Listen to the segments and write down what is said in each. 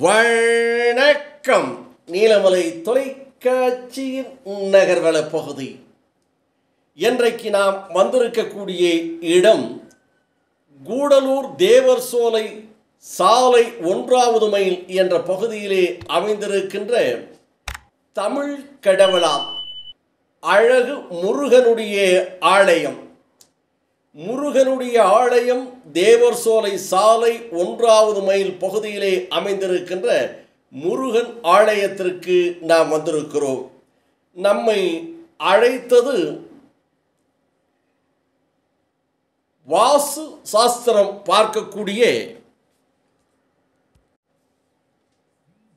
வணக்கம். நீலமலை தொலைக்காட்சியின் நகர்வள பகுதி. இன்றைக்கு நாம் வந்திருக்கக்கூடிய இடம் கூடலூர் தேவர் சோலை சாலை 1வது மைல் என்ற பகுதியிலே அமைந்திருக்கின்ற தமிழ் கடவுளாம் அழகு முருகனுடைய ஆலயம். முருகனுடைய ஆலயம் தேவர் சோலை சாலை 1வது மைல் பகுதியிலே அமைந்திருக்கின்ற முருகன் ஆலயத்திற்கு நாம் வந்திருக்கிறோம். நம்மை அழைத்தது வாஸ்து சாஸ்திரம் பார்க்கக்கூடிய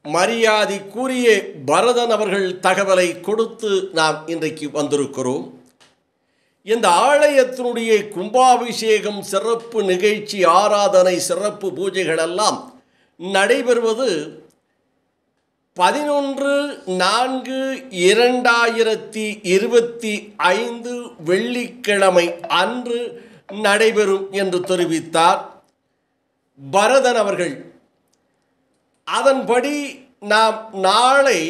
மரியாதைக்குரிய பரதன் அவர்கள் தகவலை கொடுத்து நாம் இன்றைக்கு வந்திருக்கிறோம். இந்த ஆலயத்தினுடைய கும்பாபிஷேகம், சிறப்பு நிகழ்ச்சி, ஆராதனை, சிறப்பு பூஜைகள் எல்லாம் நடைபெறுவது 11/4/2025 வெள்ளிக்கிழமை அன்று நடைபெறும் என்று தெரிவித்தார் பரதன் அவர்கள். அதன்படி நாம் நாளை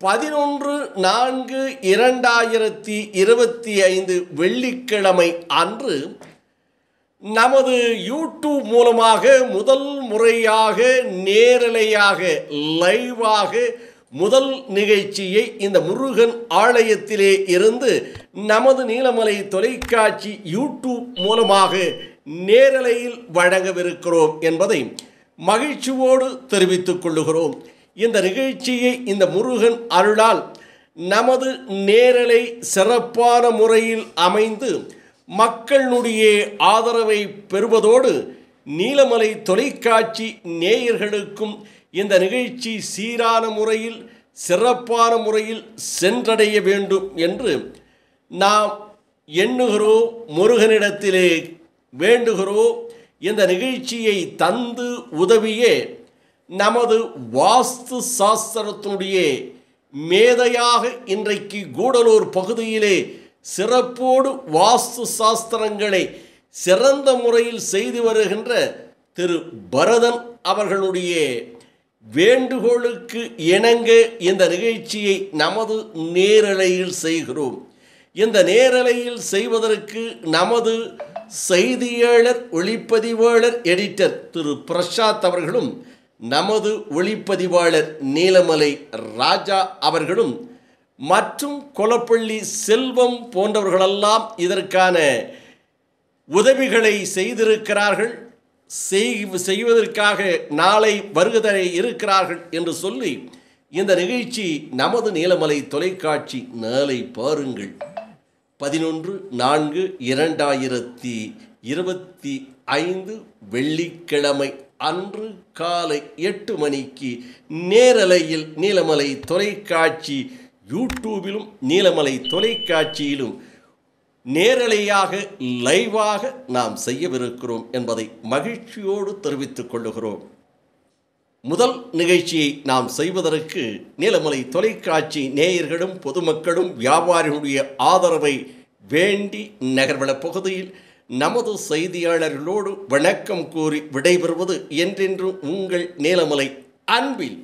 11/4/2025 வெள்ளிக்கிழமை அன்று நமது யூடியூப் மூலமாக முதல் முறையாக நேரலையாக லைவாக முதல் நிகழ்ச்சியை இந்த முருகன் ஆலயத்திலே இருந்து நமது நீலமலை தொலைக்காட்சி யூடியூப் மூலமாக நேரலையில் வழங்கவிருக்கிறோம் என்பதை மகிழ்ச்சியோடு தெரிவித்துக் கொள்ளுகிறோம். இந்த நிகழ்ச்சியை இந்த முருகன் அருளால் நமது நேரலை சிறப்பான முறையில் அமைந்து மக்களுடைய ஆதரவை பெறுவதோடு நீலமலை தொலைக்காட்சி நேயர்களுக்கும் இந்த நிகழ்ச்சி சீரான முறையில் சிறப்பான முறையில் சென்றடைய வேண்டும் என்று நாம் எண்ணுகிறோம். முருகனிடத்திலே வேண்டுகிறோம். இந்த நிகழ்ச்சியை தந்து உதவியே நமது வாஸ்து சாஸ்திரத்தினுடைய மேதையாக இன்றைக்கு கூடலூர் பகுதியிலே சிறப்போடு வாஸ்து சாஸ்திரங்களை சிறந்த முறையில் செய்து வருகின்ற திரு பரதன் அவர்களுடைய வேண்டுகோளுக்கு இணங்க இந்த நிகழ்ச்சியை நமது நேரலையில் செய்கிறோம். இந்த நேரலையில் செய்வதற்கு நமது செய்தியாளர், ஒளிப்பதிவாளர், எடிட்டர் திரு பிரசாத் அவர்களும், நமது ஒளிப்பதிவாளர் நீலமலை ராஜா அவர்களும் மற்றும் கொலப்பள்ளி செல்வம் போன்றவர்களெல்லாம் இதற்கான உதவிகளை செய்திருக்கிறார்கள். செய்வதற்காக நாளை வருகை இருக்கிறார்கள் என்று சொல்லி இந்த நிகழ்ச்சி நமது நீலமலை தொலைக்காட்சி நாளை பாருங்கள் 11/4/2025 வெள்ளிக்கிழமை அன்று காலை 8 மணிக்கு நேரலையில் நீலமலை தொலைக்காட்சி யூடியூபிலும் நீலமலை தொலைக்காட்சியிலும் நேரலையாக லைவாக நாம் செய்யவிருக்கிறோம் என்பதை மகிழ்ச்சியோடு தெரிவித்துக் கொள்ளுகிறோம். முதல் நிகழ்ச்சியை நாம் செய்வதற்கு நீலமலை தொலைக்காட்சி நேயர்களும் பொதுமக்களும் வியாபாரிகளுடைய ஆதரவை வேண்டி நகர்வள பகுதியில் நமது செய்தியாளர்களோடு வணக்கம் கூறி விடைபெறுவது என்றென்றும் உங்கள் நீலமலை அன்பில்.